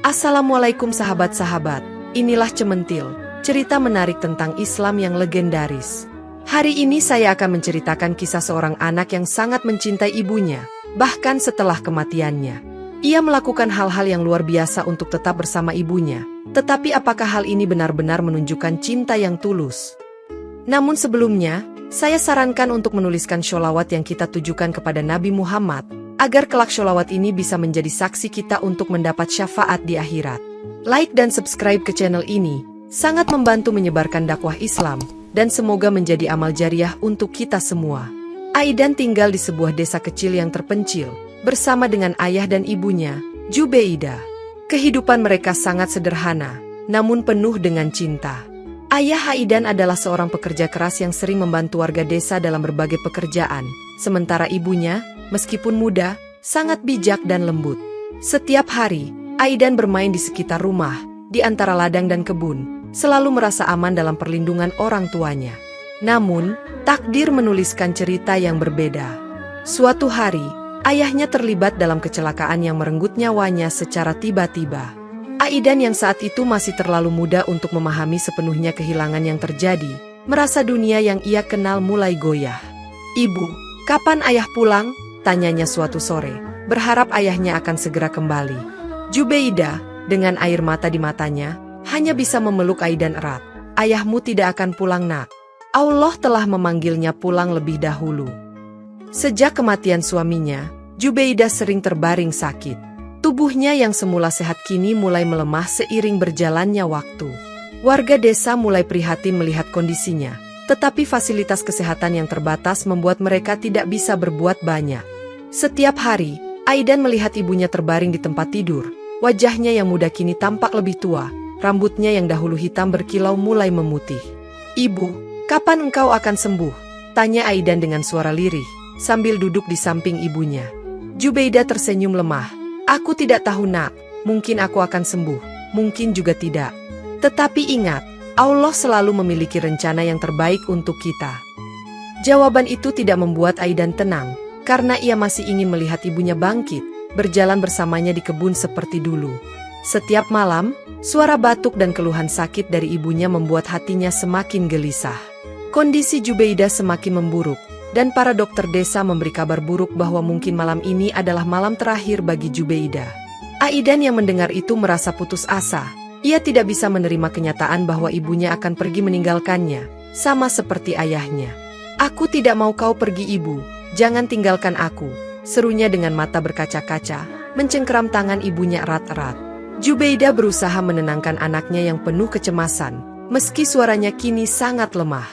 Assalamualaikum sahabat-sahabat, inilah Cementil, cerita menarik tentang Islam yang legendaris. Hari ini saya akan menceritakan kisah seorang anak yang sangat mencintai ibunya, bahkan setelah kematiannya. Ia melakukan hal-hal yang luar biasa untuk tetap bersama ibunya, tetapi apakah hal ini benar-benar menunjukkan cinta yang tulus? Namun sebelumnya, saya sarankan untuk menuliskan sholawat yang kita tujukan kepada Nabi Muhammad, agar kelak sholawat ini bisa menjadi saksi kita untuk mendapat syafaat di akhirat. Like dan subscribe ke channel ini, sangat membantu menyebarkan dakwah Islam, dan semoga menjadi amal jariah untuk kita semua. Aidan tinggal di sebuah desa kecil yang terpencil, bersama dengan ayah dan ibunya, Jubeidah. Kehidupan mereka sangat sederhana, namun penuh dengan cinta. Ayah Aidan adalah seorang pekerja keras yang sering membantu warga desa dalam berbagai pekerjaan, sementara ibunya, meskipun muda, sangat bijak dan lembut. Setiap hari, Aidan bermain di sekitar rumah, di antara ladang dan kebun, selalu merasa aman dalam perlindungan orang tuanya. Namun, takdir menuliskan cerita yang berbeda. Suatu hari, ayahnya terlibat dalam kecelakaan yang merenggut nyawanya secara tiba-tiba. Aidan yang saat itu masih terlalu muda untuk memahami sepenuhnya kehilangan yang terjadi, merasa dunia yang ia kenal mulai goyah. "Ibu, kapan ayah pulang?" tanyanya suatu sore, berharap ayahnya akan segera kembali. Jubeidah, dengan air mata di matanya, hanya bisa memeluk Aidan erat. "Ayahmu tidak akan pulang, nak. Allah telah memanggilnya pulang lebih dahulu." Sejak kematian suaminya, Jubeidah sering terbaring sakit. Tubuhnya yang semula sehat kini mulai melemah seiring berjalannya waktu. Warga desa mulai prihatin melihat kondisinya, tetapi fasilitas kesehatan yang terbatas membuat mereka tidak bisa berbuat banyak. Setiap hari, Aidan melihat ibunya terbaring di tempat tidur. Wajahnya yang muda kini tampak lebih tua, rambutnya yang dahulu hitam berkilau mulai memutih. "Ibu, kapan engkau akan sembuh?" tanya Aidan dengan suara lirih, sambil duduk di samping ibunya. Jubeidah tersenyum lemah. "Aku tidak tahu, nak. Mungkin aku akan sembuh, mungkin juga tidak. Tetapi ingat, Allah selalu memiliki rencana yang terbaik untuk kita." Jawaban itu tidak membuat Aidan tenang, karena ia masih ingin melihat ibunya bangkit, berjalan bersamanya di kebun seperti dulu. Setiap malam, suara batuk dan keluhan sakit dari ibunya membuat hatinya semakin gelisah. Kondisi Jubeidah semakin memburuk, dan para dokter desa memberi kabar buruk bahwa mungkin malam ini adalah malam terakhir bagi Jubeidah. Aidan yang mendengar itu merasa putus asa. Ia tidak bisa menerima kenyataan bahwa ibunya akan pergi meninggalkannya, sama seperti ayahnya. "Aku tidak mau kau pergi, ibu. Jangan tinggalkan aku," serunya dengan mata berkaca-kaca, mencengkeram tangan ibunya erat-erat. Jubeidah berusaha menenangkan anaknya yang penuh kecemasan, meski suaranya kini sangat lemah.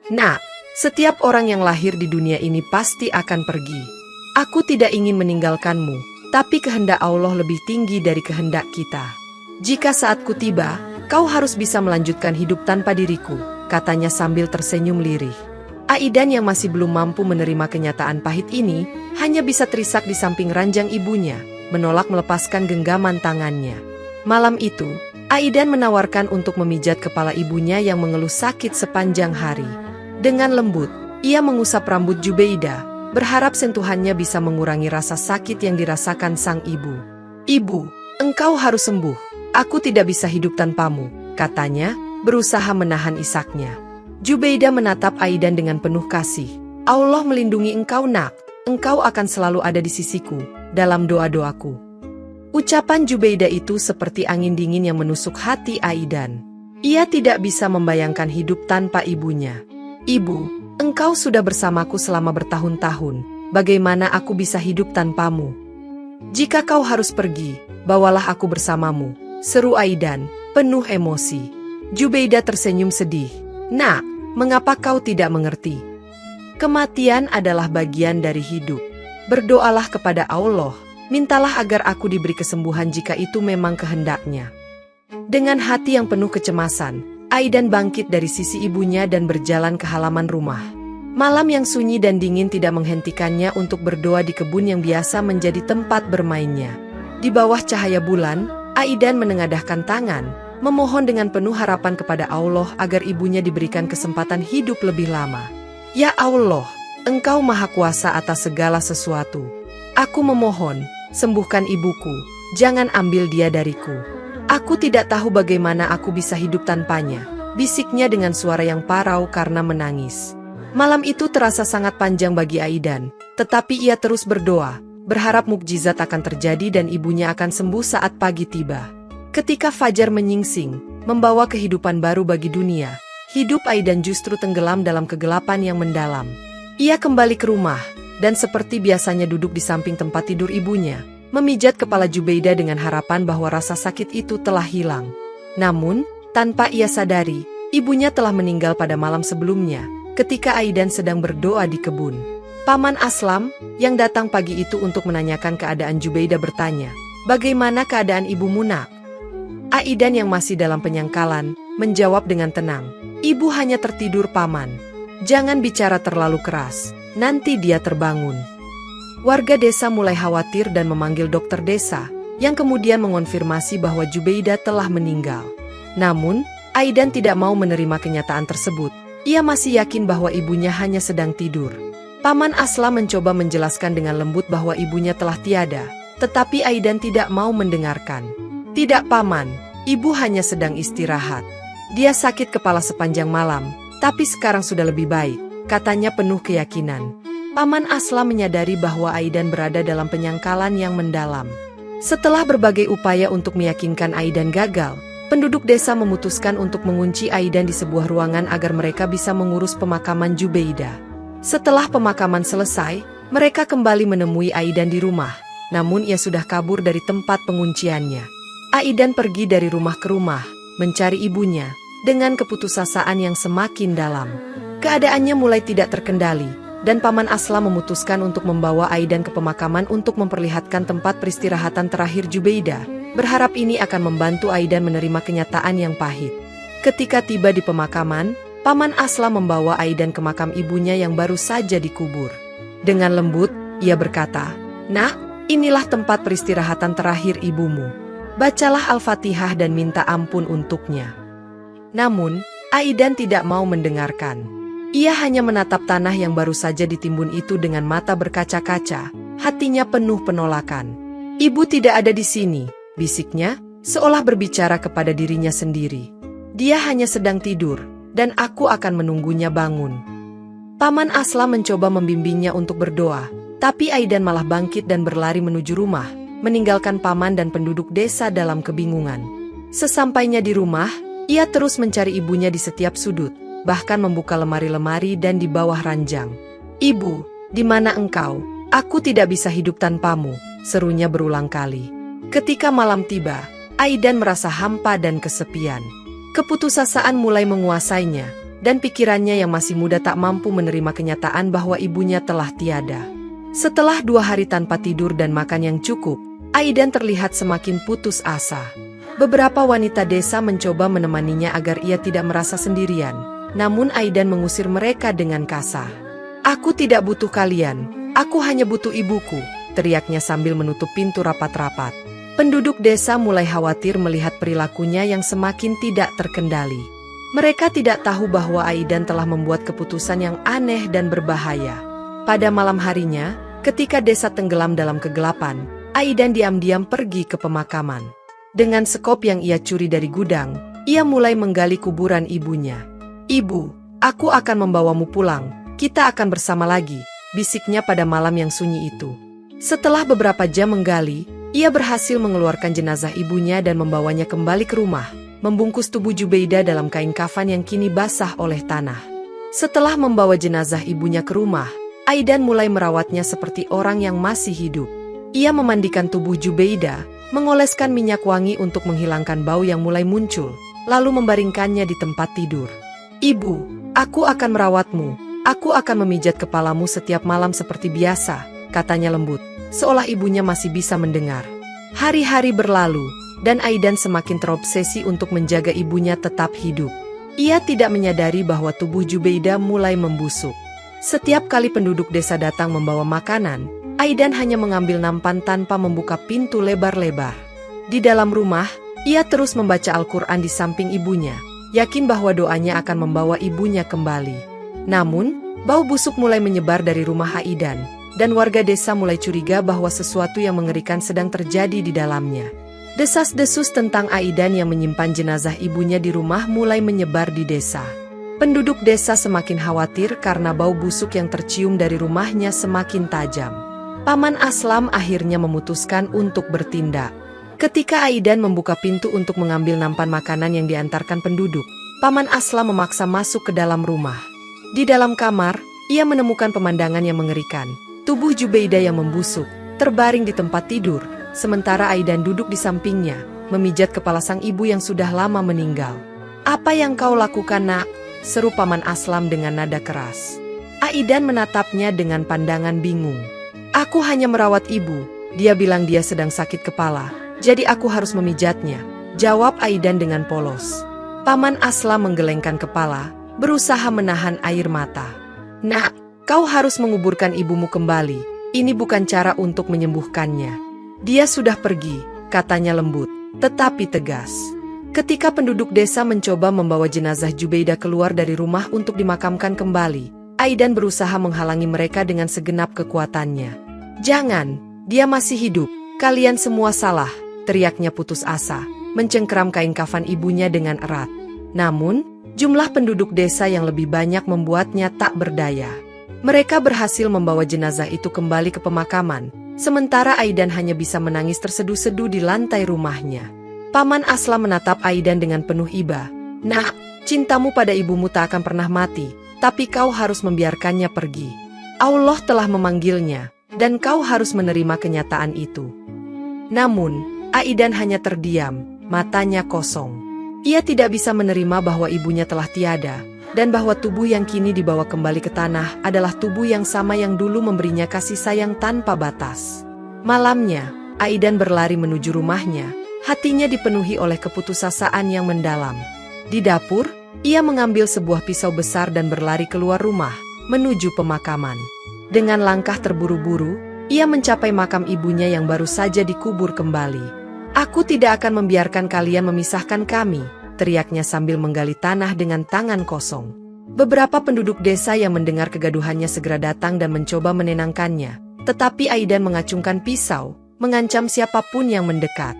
"Nak, setiap orang yang lahir di dunia ini pasti akan pergi. Aku tidak ingin meninggalkanmu, tapi kehendak Allah lebih tinggi dari kehendak kita. Jika saatku tiba, kau harus bisa melanjutkan hidup tanpa diriku," katanya sambil tersenyum lirih. Aidan yang masih belum mampu menerima kenyataan pahit ini, hanya bisa terisak di samping ranjang ibunya, menolak melepaskan genggaman tangannya. Malam itu, Aidan menawarkan untuk memijat kepala ibunya yang mengeluh sakit sepanjang hari. Dengan lembut, ia mengusap rambut Jubeidah, berharap sentuhannya bisa mengurangi rasa sakit yang dirasakan sang ibu. "Ibu, engkau harus sembuh. Aku tidak bisa hidup tanpamu," katanya, berusaha menahan isaknya. Jubeidah menatap Aidan dengan penuh kasih. "Allah melindungi engkau, nak. Engkau akan selalu ada di sisiku, dalam doa-doaku." Ucapan Jubeidah itu seperti angin dingin yang menusuk hati Aidan. Ia tidak bisa membayangkan hidup tanpa ibunya. "Ibu, engkau sudah bersamaku selama bertahun-tahun. Bagaimana aku bisa hidup tanpamu? Jika kau harus pergi, bawalah aku bersamamu," seru Aidan, penuh emosi. Jubeidah tersenyum sedih. "Nak, mengapa kau tidak mengerti? Kematian adalah bagian dari hidup. Berdoalah kepada Allah, mintalah agar aku diberi kesembuhan jika itu memang kehendaknya." Dengan hati yang penuh kecemasan, Aidan bangkit dari sisi ibunya dan berjalan ke halaman rumah. Malam yang sunyi dan dingin tidak menghentikannya untuk berdoa di kebun yang biasa menjadi tempat bermainnya. Di bawah cahaya bulan, Aidan menengadahkan tangan, memohon dengan penuh harapan kepada Allah agar ibunya diberikan kesempatan hidup lebih lama. "Ya Allah, Engkau Maha Kuasa atas segala sesuatu. Aku memohon, sembuhkan ibuku, jangan ambil dia dariku." Aku tidak tahu bagaimana aku bisa hidup tanpanya, bisiknya dengan suara yang parau karena menangis. Malam itu terasa sangat panjang bagi Aidan, tetapi ia terus berdoa, berharap mukjizat akan terjadi dan ibunya akan sembuh saat pagi tiba. Ketika fajar menyingsing, membawa kehidupan baru bagi dunia, hidup Aidan justru tenggelam dalam kegelapan yang mendalam. Ia kembali ke rumah, dan seperti biasanya duduk di samping tempat tidur ibunya, memijat kepala Jubeidah dengan harapan bahwa rasa sakit itu telah hilang. Namun, tanpa ia sadari, ibunya telah meninggal pada malam sebelumnya, ketika Aidan sedang berdoa di kebun. Paman Aslam, yang datang pagi itu untuk menanyakan keadaan Jubeidah bertanya, "Bagaimana keadaan ibumu, nak?" Aidan yang masih dalam penyangkalan, menjawab dengan tenang, "Ibu hanya tertidur, paman. Jangan bicara terlalu keras, nanti dia terbangun." Warga desa mulai khawatir dan memanggil dokter desa, yang kemudian mengonfirmasi bahwa Jubeidah telah meninggal. Namun, Aidan tidak mau menerima kenyataan tersebut. Ia masih yakin bahwa ibunya hanya sedang tidur. Paman Aslam mencoba menjelaskan dengan lembut bahwa ibunya telah tiada, tetapi Aidan tidak mau mendengarkan. "Tidak, paman, ibu hanya sedang istirahat. Dia sakit kepala sepanjang malam, tapi sekarang sudah lebih baik," katanya penuh keyakinan. Paman Aslam menyadari bahwa Aidan berada dalam penyangkalan yang mendalam. Setelah berbagai upaya untuk meyakinkan Aidan gagal, penduduk desa memutuskan untuk mengunci Aidan di sebuah ruangan agar mereka bisa mengurus pemakaman Jubeidah. Setelah pemakaman selesai, mereka kembali menemui Aidan di rumah, namun ia sudah kabur dari tempat pengunciannya. Aidan pergi dari rumah ke rumah, mencari ibunya, dengan keputusasaan yang semakin dalam. Keadaannya mulai tidak terkendali, dan Paman Aslam memutuskan untuk membawa Aidan ke pemakaman untuk memperlihatkan tempat peristirahatan terakhir Jubeidah, berharap ini akan membantu Aidan menerima kenyataan yang pahit. Ketika tiba di pemakaman, Paman Aslam membawa Aidan ke makam ibunya yang baru saja dikubur. Dengan lembut, ia berkata, "Nak, inilah tempat peristirahatan terakhir ibumu. Bacalah Al-Fatihah dan minta ampun untuknya." Namun, Aidan tidak mau mendengarkan. Ia hanya menatap tanah yang baru saja ditimbun itu dengan mata berkaca-kaca, hatinya penuh penolakan. "Ibu tidak ada di sini," bisiknya, seolah berbicara kepada dirinya sendiri. "Dia hanya sedang tidur, dan aku akan menunggunya bangun." Paman Aslam mencoba membimbingnya untuk berdoa, tapi Aidan malah bangkit dan berlari menuju rumah, meninggalkan paman dan penduduk desa dalam kebingungan. Sesampainya di rumah, ia terus mencari ibunya di setiap sudut, bahkan membuka lemari-lemari dan di bawah ranjang. "Ibu, di mana engkau? Aku tidak bisa hidup tanpamu," serunya berulang kali. Ketika malam tiba, Aidan merasa hampa dan kesepian. Keputusasaan mulai menguasainya, dan pikirannya yang masih muda tak mampu menerima kenyataan bahwa ibunya telah tiada. Setelah 2 hari tanpa tidur dan makan yang cukup, Aidan terlihat semakin putus asa. Beberapa wanita desa mencoba menemaninya agar ia tidak merasa sendirian. Namun Aidan mengusir mereka dengan kasar. "Aku tidak butuh kalian, aku hanya butuh ibuku," teriaknya sambil menutup pintu rapat-rapat. Penduduk desa mulai khawatir melihat perilakunya yang semakin tidak terkendali. Mereka tidak tahu bahwa Aidan telah membuat keputusan yang aneh dan berbahaya. Pada malam harinya, ketika desa tenggelam dalam kegelapan, Aidan diam-diam pergi ke pemakaman. Dengan sekop yang ia curi dari gudang, ia mulai menggali kuburan ibunya. "Ibu, aku akan membawamu pulang, kita akan bersama lagi," bisiknya pada malam yang sunyi itu. Setelah beberapa jam menggali, ia berhasil mengeluarkan jenazah ibunya dan membawanya kembali ke rumah, membungkus tubuh Jubeidah dalam kain kafan yang kini basah oleh tanah. Setelah membawa jenazah ibunya ke rumah, Aidan mulai merawatnya seperti orang yang masih hidup. Ia memandikan tubuh Jubeidah, mengoleskan minyak wangi untuk menghilangkan bau yang mulai muncul, lalu membaringkannya di tempat tidur. "Ibu, aku akan merawatmu, aku akan memijat kepalamu setiap malam seperti biasa," katanya lembut, seolah ibunya masih bisa mendengar. Hari-hari berlalu, dan Aidan semakin terobsesi untuk menjaga ibunya tetap hidup. Ia tidak menyadari bahwa tubuh Jubeidah mulai membusuk. Setiap kali penduduk desa datang membawa makanan, Aidan hanya mengambil nampan tanpa membuka pintu lebar-lebar. Di dalam rumah, ia terus membaca Al-Quran di samping ibunya, yakin bahwa doanya akan membawa ibunya kembali. Namun, bau busuk mulai menyebar dari rumah Aidan, dan warga desa mulai curiga bahwa sesuatu yang mengerikan sedang terjadi di dalamnya. Desas-desus tentang Aidan yang menyimpan jenazah ibunya di rumah mulai menyebar di desa. Penduduk desa semakin khawatir karena bau busuk yang tercium dari rumahnya semakin tajam. Paman Aslam akhirnya memutuskan untuk bertindak. Ketika Aidan membuka pintu untuk mengambil nampan makanan yang diantarkan penduduk, Paman Aslam memaksa masuk ke dalam rumah. Di dalam kamar, ia menemukan pemandangan yang mengerikan. Tubuh Jubeidah yang membusuk, terbaring di tempat tidur, sementara Aidan duduk di sampingnya, memijat kepala sang ibu yang sudah lama meninggal. "Apa yang kau lakukan, nak?" seru Paman Aslam dengan nada keras. Aidan menatapnya dengan pandangan bingung. "Aku hanya merawat ibu. Dia bilang dia sedang sakit kepala, jadi aku harus memijatnya," jawab Aidan dengan polos. Paman Aslam menggelengkan kepala, berusaha menahan air mata. "Nak, kau harus menguburkan ibumu kembali. Ini bukan cara untuk menyembuhkannya. Dia sudah pergi," katanya lembut, tetapi tegas. Ketika penduduk desa mencoba membawa jenazah Jubeidah keluar dari rumah untuk dimakamkan kembali, Aidan berusaha menghalangi mereka dengan segenap kekuatannya. "Jangan, dia masih hidup. Kalian semua salah," teriaknya putus asa, mencengkeram kain kafan ibunya dengan erat. Namun, jumlah penduduk desa yang lebih banyak membuatnya tak berdaya. Mereka berhasil membawa jenazah itu kembali ke pemakaman, sementara Aidan hanya bisa menangis terseduh-seduh di lantai rumahnya. Paman Aslam menatap Aidan dengan penuh iba. "Nak, cintamu pada ibumu tak akan pernah mati, tapi kau harus membiarkannya pergi. Allah telah memanggilnya, dan kau harus menerima kenyataan itu." Namun, Aidan hanya terdiam, matanya kosong. Ia tidak bisa menerima bahwa ibunya telah tiada, dan bahwa tubuh yang kini dibawa kembali ke tanah adalah tubuh yang sama yang dulu memberinya kasih sayang tanpa batas. Malamnya, Aidan berlari menuju rumahnya, hatinya dipenuhi oleh keputusasaan yang mendalam. Di dapur, ia mengambil sebuah pisau besar dan berlari keluar rumah, menuju pemakaman. Dengan langkah terburu-buru, ia mencapai makam ibunya yang baru saja dikubur kembali. "Aku tidak akan membiarkan kalian memisahkan kami," teriaknya sambil menggali tanah dengan tangan kosong. Beberapa penduduk desa yang mendengar kegaduhannya segera datang dan mencoba menenangkannya, tetapi Aidan mengacungkan pisau, mengancam siapapun yang mendekat.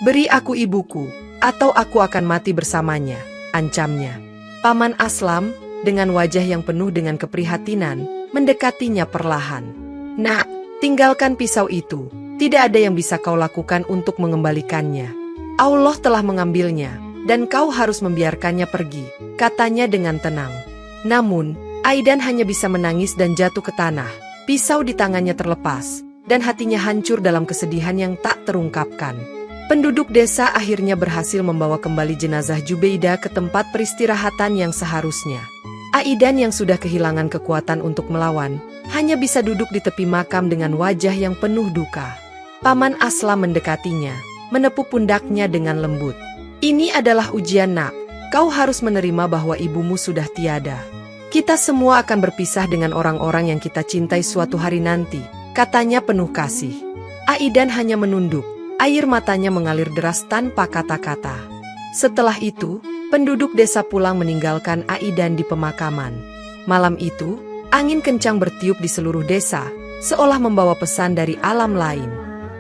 "Beri aku ibuku, atau aku akan mati bersamanya," ancamnya. Paman Aslam, dengan wajah yang penuh dengan keprihatinan, mendekatinya perlahan. "Nak, tinggalkan pisau itu. Tidak ada yang bisa kau lakukan untuk mengembalikannya. Allah telah mengambilnya, dan kau harus membiarkannya pergi," katanya dengan tenang. Namun, Aidan hanya bisa menangis dan jatuh ke tanah. Pisau di tangannya terlepas, dan hatinya hancur dalam kesedihan yang tak terungkapkan. Penduduk desa akhirnya berhasil membawa kembali jenazah Jubeidah ke tempat peristirahatan yang seharusnya. Aidan yang sudah kehilangan kekuatan untuk melawan, hanya bisa duduk di tepi makam dengan wajah yang penuh duka. Paman Aslam mendekatinya, menepuk pundaknya dengan lembut. "Ini adalah ujian, nak. Kau harus menerima bahwa ibumu sudah tiada. Kita semua akan berpisah dengan orang-orang yang kita cintai suatu hari nanti," katanya penuh kasih. Aidan hanya menunduk, air matanya mengalir deras tanpa kata-kata. Setelah itu, penduduk desa pulang meninggalkan Aidan di pemakaman. Malam itu, angin kencang bertiup di seluruh desa, seolah membawa pesan dari alam lain.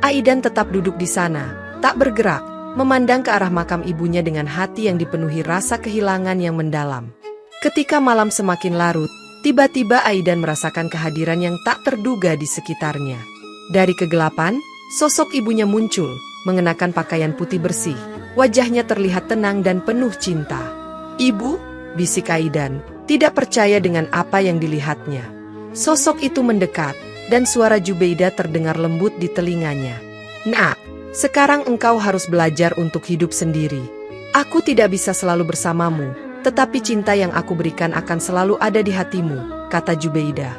Aidan tetap duduk di sana, tak bergerak, memandang ke arah makam ibunya dengan hati yang dipenuhi rasa kehilangan yang mendalam. Ketika malam semakin larut, tiba-tiba Aidan merasakan kehadiran yang tak terduga di sekitarnya. Dari kegelapan, sosok ibunya muncul, mengenakan pakaian putih bersih. Wajahnya terlihat tenang dan penuh cinta. "Ibu," bisik Aidan, tidak percaya dengan apa yang dilihatnya. Sosok itu mendekat, dan suara Jubeidah terdengar lembut di telinganya. "Nak, sekarang engkau harus belajar untuk hidup sendiri. Aku tidak bisa selalu bersamamu, tetapi cinta yang aku berikan akan selalu ada di hatimu," kata Jubeidah.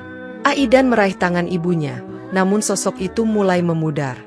Aidan meraih tangan ibunya, namun sosok itu mulai memudar.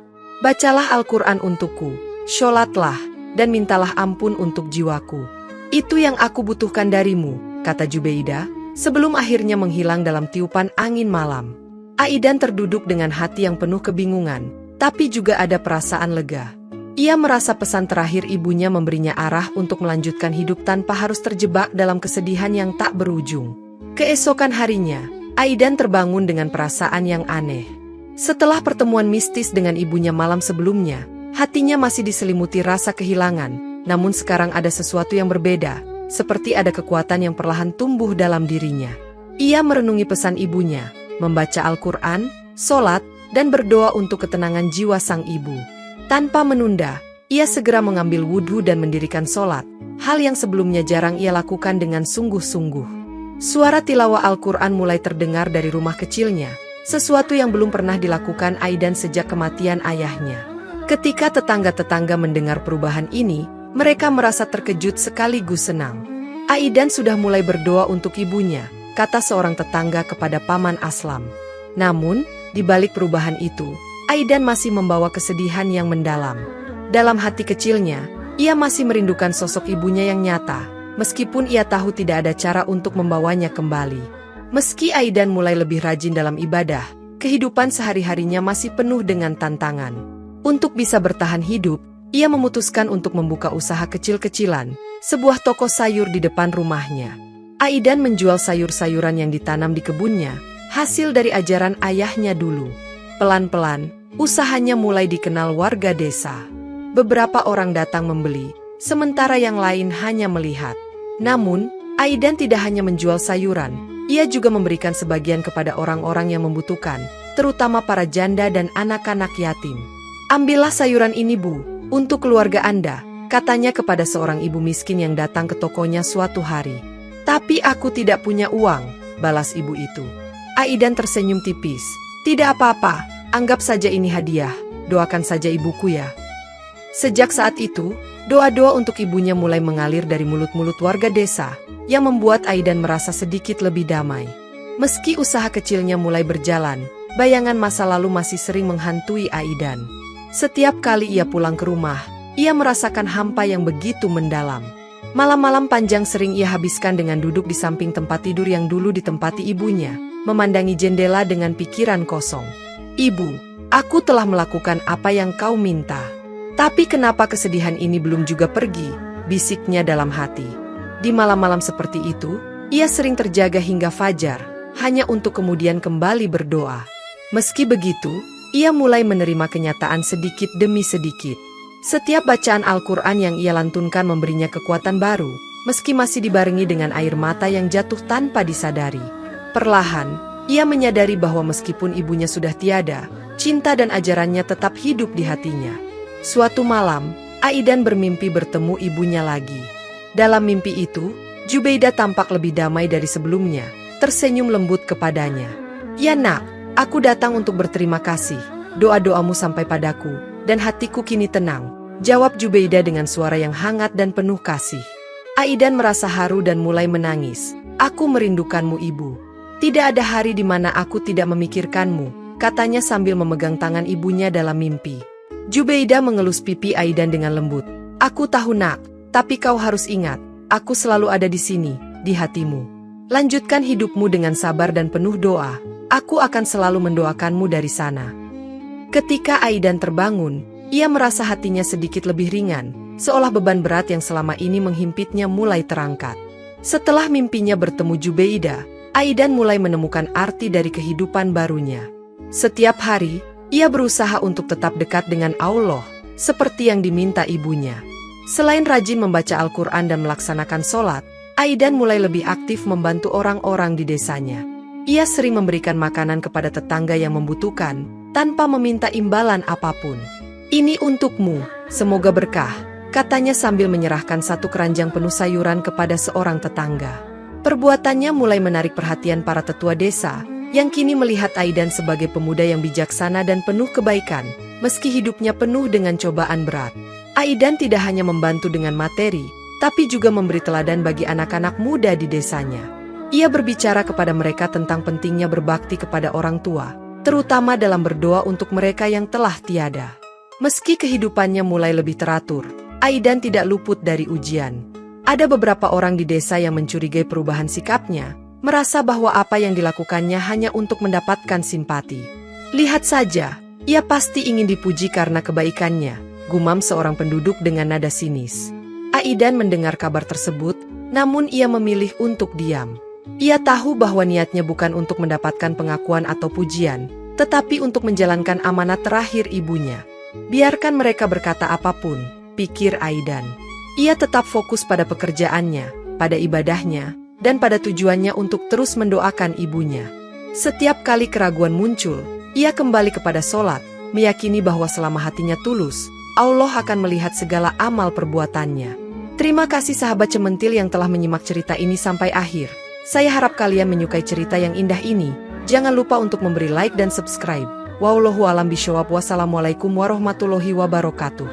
"Bacalah Al-Quran untukku, sholatlah, dan mintalah ampun untuk jiwaku. Itu yang aku butuhkan darimu," kata Jubeidah, sebelum akhirnya menghilang dalam tiupan angin malam. Aidan terduduk dengan hati yang penuh kebingungan, tapi juga ada perasaan lega. Ia merasa pesan terakhir ibunya memberinya arah untuk melanjutkan hidup tanpa harus terjebak dalam kesedihan yang tak berujung. Keesokan harinya, Aidan terbangun dengan perasaan yang aneh. Setelah pertemuan mistis dengan ibunya malam sebelumnya, Hatinya masih diselimuti rasa kehilangan, namun sekarang ada sesuatu yang berbeda, seperti ada kekuatan yang perlahan tumbuh dalam dirinya. Ia merenungi pesan ibunya, membaca Al-Quran, sholat, dan berdoa untuk ketenangan jiwa sang ibu. Tanpa menunda, ia segera mengambil wudhu dan mendirikan sholat, hal yang sebelumnya jarang ia lakukan dengan sungguh-sungguh. Suara tilawah Al-Quran mulai terdengar dari rumah kecilnya, sesuatu yang belum pernah dilakukan Aidan sejak kematian ayahnya. Ketika tetangga-tetangga mendengar perubahan ini, mereka merasa terkejut sekaligus senang. Aidan sudah mulai berdoa untuk ibunya, kata seorang tetangga kepada Paman Aslam. Namun, di balik perubahan itu, Aidan masih membawa kesedihan yang mendalam. Dalam hati kecilnya, ia masih merindukan sosok ibunya yang nyata, meskipun ia tahu tidak ada cara untuk membawanya kembali. Meski Aidan mulai lebih rajin dalam ibadah, kehidupan sehari-harinya masih penuh dengan tantangan. Untuk bisa bertahan hidup, ia memutuskan untuk membuka usaha kecil-kecilan, sebuah toko sayur di depan rumahnya. Aidan menjual sayur-sayuran yang ditanam di kebunnya, hasil dari ajaran ayahnya dulu. Pelan-pelan, usahanya mulai dikenal warga desa. Beberapa orang datang membeli, sementara yang lain hanya melihat. Namun, Aidan tidak hanya menjual sayuran, ia juga memberikan sebagian kepada orang-orang yang membutuhkan, terutama para janda dan anak-anak yatim. "Ambillah sayuran ini, Bu, untuk keluarga Anda," katanya kepada seorang ibu miskin yang datang ke tokonya suatu hari. "Tapi aku tidak punya uang," balas ibu itu. Aidan tersenyum tipis. "Tidak apa-apa, anggap saja ini hadiah, doakan saja ibuku ya." Sejak saat itu, doa-doa untuk ibunya mulai mengalir dari mulut-mulut warga desa, yang membuat Aidan merasa sedikit lebih damai. Meski usaha kecilnya mulai berjalan, bayangan masa lalu masih sering menghantui Aidan. Setiap kali ia pulang ke rumah, ia merasakan hampa yang begitu mendalam. Malam-malam panjang sering ia habiskan dengan duduk di samping tempat tidur yang dulu ditempati ibunya, memandangi jendela dengan pikiran kosong. "Ibu, aku telah melakukan apa yang kau minta. Tapi kenapa kesedihan ini belum juga pergi?" bisiknya dalam hati. Di malam-malam seperti itu, ia sering terjaga hingga fajar, hanya untuk kemudian kembali berdoa. Meski begitu, ia mulai menerima kenyataan sedikit demi sedikit. Setiap bacaan Al-Quran yang ia lantunkan memberinya kekuatan baru, meski masih dibarengi dengan air mata yang jatuh tanpa disadari. Perlahan, ia menyadari bahwa meskipun ibunya sudah tiada, cinta dan ajarannya tetap hidup di hatinya. Suatu malam, Aidan bermimpi bertemu ibunya lagi. Dalam mimpi itu, Jubaidah tampak lebih damai dari sebelumnya, tersenyum lembut kepadanya. "Ya nak, aku datang untuk berterima kasih. Doa-doamu sampai padaku, dan hatiku kini tenang," jawab Jubaidah dengan suara yang hangat dan penuh kasih. Aidan merasa haru dan mulai menangis. "Aku merindukanmu, Ibu. Tidak ada hari di mana aku tidak memikirkanmu," katanya sambil memegang tangan ibunya dalam mimpi. Jubaidah mengelus pipi Aidan dengan lembut. "Aku tahu nak, tapi kau harus ingat, aku selalu ada di sini, di hatimu. Lanjutkan hidupmu dengan sabar dan penuh doa, aku akan selalu mendoakanmu dari sana." Ketika Aidan terbangun, ia merasa hatinya sedikit lebih ringan, seolah beban berat yang selama ini menghimpitnya mulai terangkat. Setelah mimpinya bertemu Jubaidah, Aidan mulai menemukan arti dari kehidupan barunya. Setiap hari, ia berusaha untuk tetap dekat dengan Allah, seperti yang diminta ibunya. Selain rajin membaca Al-Quran dan melaksanakan sholat, Aidan mulai lebih aktif membantu orang-orang di desanya. Ia sering memberikan makanan kepada tetangga yang membutuhkan, tanpa meminta imbalan apapun. "Ini untukmu, semoga berkah," katanya sambil menyerahkan satu keranjang penuh sayuran kepada seorang tetangga. Perbuatannya mulai menarik perhatian para tetua desa, yang kini melihat Aidan sebagai pemuda yang bijaksana dan penuh kebaikan, meski hidupnya penuh dengan cobaan berat. Aidan tidak hanya membantu dengan materi, tapi juga memberi teladan bagi anak-anak muda di desanya. Ia berbicara kepada mereka tentang pentingnya berbakti kepada orang tua, terutama dalam berdoa untuk mereka yang telah tiada. Meski kehidupannya mulai lebih teratur, Aidan tidak luput dari ujian. Ada beberapa orang di desa yang mencurigai perubahan sikapnya, merasa bahwa apa yang dilakukannya hanya untuk mendapatkan simpati. "Lihat saja, ia pasti ingin dipuji karena kebaikannya," gumam seorang penduduk dengan nada sinis. Aidan mendengar kabar tersebut, namun ia memilih untuk diam. Ia tahu bahwa niatnya bukan untuk mendapatkan pengakuan atau pujian, tetapi untuk menjalankan amanat terakhir ibunya. Biarkan mereka berkata apapun, pikir Aidan. Ia tetap fokus pada pekerjaannya, pada ibadahnya, dan pada tujuannya untuk terus mendoakan ibunya. Setiap kali keraguan muncul, ia kembali kepada sholat, meyakini bahwa selama hatinya tulus, Allah akan melihat segala amal perbuatannya. Terima kasih sahabat Cementil yang telah menyimak cerita ini sampai akhir. Saya harap kalian menyukai cerita yang indah ini. Jangan lupa untuk memberi like dan subscribe. Wallahu a'lam bishawab. Wassalamualaikum warahmatullahi wabarakatuh.